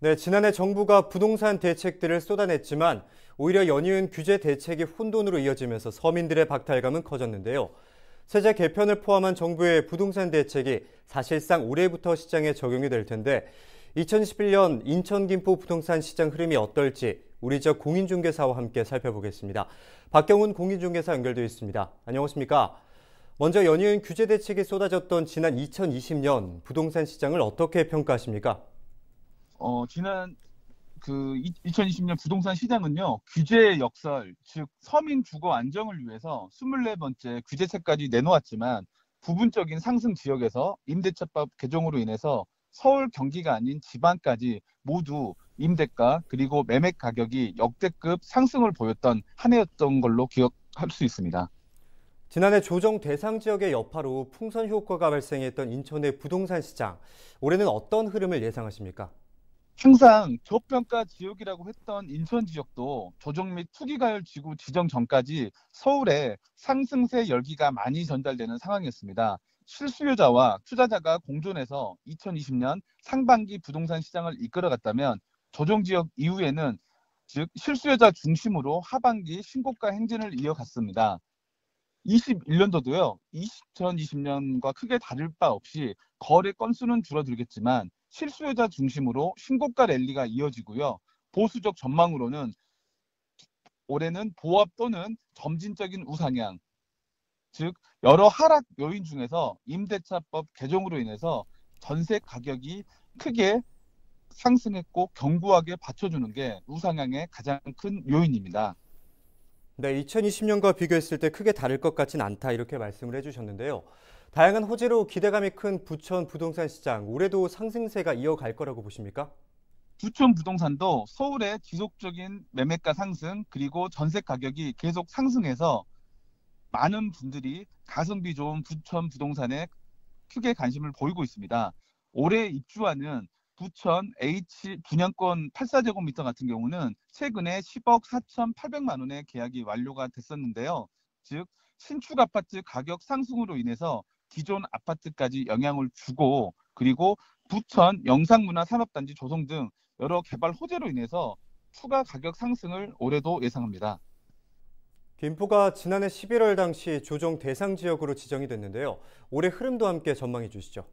네, 지난해 정부가 부동산 대책들을 쏟아냈지만 오히려 연이은 규제 대책이 혼돈으로 이어지면서 서민들의 박탈감은 커졌는데요. 세제 개편을 포함한 정부의 부동산 대책이 사실상 올해부터 시장에 적용이 될 텐데 2021년 인천 김포 부동산 시장 흐름이 어떨지 우리 지역 공인중개사와 함께 살펴보겠습니다. 박경훈 공인중개사 연결되어 있습니다. 안녕하십니까? 먼저 연이은 규제 대책이 쏟아졌던 지난 2020년 부동산 시장을 어떻게 평가하십니까? 지난 2020년 부동산 시장은요, 규제의 역설, 즉 서민 주거 안정을 위해서 24번째 규제책까지 내놓았지만 부분적인 상승 지역에서 임대차법 개정으로 인해서 서울, 경기가 아닌 지방까지 모두 임대가 그리고 매매 가격이 역대급 상승을 보였던 한 해였던 걸로 기억할 수 있습니다. 지난해 조정 대상 지역의 여파로 풍선 효과가 발생했던 인천의 부동산 시장, 올해는 어떤 흐름을 예상하십니까? 항상 저평가 지역이라고 했던 인천 지역도 조정 및 투기과열 지구 지정 전까지 서울에 상승세 열기가 많이 전달되는 상황이었습니다. 실수요자와 투자자가 공존해서 2020년 상반기 부동산 시장을 이끌어갔다면 조정 지역 이후에는 즉 실수요자 중심으로 하반기 신고가 행진을 이어갔습니다. 21년도도요, 2020년과 크게 다를 바 없이 거래 건수는 줄어들겠지만 실수요자 중심으로 신고가 랠리가 이어지고요. 보수적 전망으로는 올해는 보합 또는 점진적인 우상향, 즉 여러 하락 요인 중에서 임대차법 개정으로 인해서 전세 가격이 크게 상승했고 견고하게 받쳐주는 게 우상향의 가장 큰 요인입니다. 네, 2020년과 비교했을 때 크게 다를 것 같진 않다 이렇게 말씀을 해주셨는데요. 다양한 호재로 기대감이 큰 부천 부동산 시장, 올해도 상승세가 이어갈 거라고 보십니까? 부천 부동산도 서울의 지속적인 매매가 상승 그리고 전세 가격이 계속 상승해서 많은 분들이 가성비 좋은 부천 부동산에 크게 관심을 보이고 있습니다. 올해 입주하는 부천 H 분양권 84제곱미터 같은 경우는 최근에 10억 4,800만 원의 계약이 완료가 됐었는데요. 즉 신축 아파트 가격 상승으로 인해서 기존 아파트까지 영향을 주고 그리고 부천 영상문화산업단지 조성 등 여러 개발 호재로 인해서 추가 가격 상승을 올해도 예상합니다. 김포가 지난해 11월 당시 조정 대상 지역으로 지정이 됐는데요. 올해 흐름도 함께 전망해 주시죠.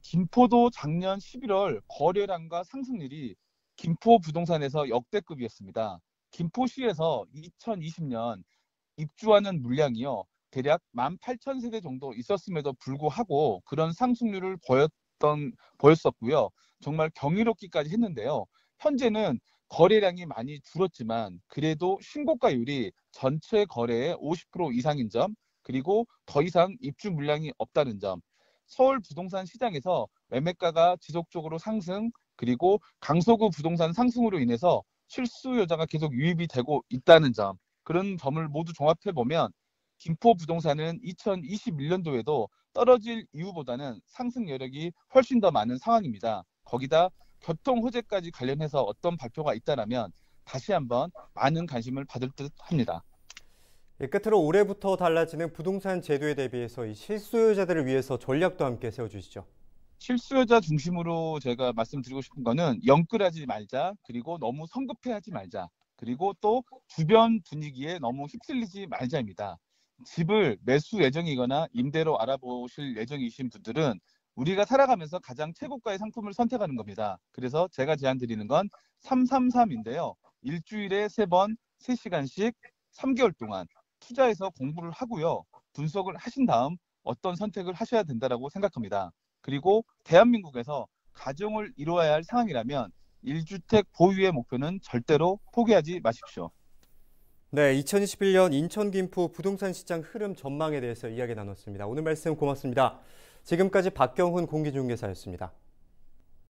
김포도 작년 11월 거래량과 상승률이 김포 부동산에서 역대급이었습니다. 김포시에서 2020년 입주하는 물량이요, 대략 18,000세대 정도 있었음에도 불구하고 그런 상승률을 보였었고요. 정말 경이롭기까지 했는데요. 현재는 거래량이 많이 줄었지만 그래도 신고가율이 전체 거래의 50% 이상인 점, 그리고 더 이상 입주 물량이 없다는 점, 서울 부동산 시장에서 매매가가 지속적으로 상승, 그리고 강서구 부동산 상승으로 인해서 실수요자가 계속 유입이 되고 있다는 점, 그런 점을 모두 종합해 보면 김포 부동산은 2021년도에도 떨어질 이유보다는 상승 여력이 훨씬 더 많은 상황입니다. 거기다 교통 호재까지 관련해서 어떤 발표가 있다라면 다시 한번 많은 관심을 받을 듯 합니다. 끝으로 올해부터 달라지는 부동산 제도에 대비해서 이 실수요자들을 위해서 전략도 함께 세워주시죠. 실수요자 중심으로 제가 말씀드리고 싶은 거는 영끌하지 말자, 그리고 너무 성급해하지 말자, 그리고 또 주변 분위기에 너무 휩쓸리지 말자입니다. 집을 매수 예정이거나 임대로 알아보실 예정이신 분들은 우리가 살아가면서 가장 최고가의 상품을 선택하는 겁니다. 그래서 제가 제안 드리는 건 333인데요. 일주일에 3번, 3시간씩 3개월 동안 투자해서 공부를 하고요. 분석을 하신 다음 어떤 선택을 하셔야 된다고 생각합니다. 그리고 대한민국에서 가정을 이루어야 할 상황이라면 1주택 보유의 목표는 절대로 포기하지 마십시오. 네, 2021년 인천 김포 부동산 시장 흐름 전망에 대해서 이야기 나눴습니다. 오늘 말씀 고맙습니다. 지금까지 박경훈 공기중개사였습니다.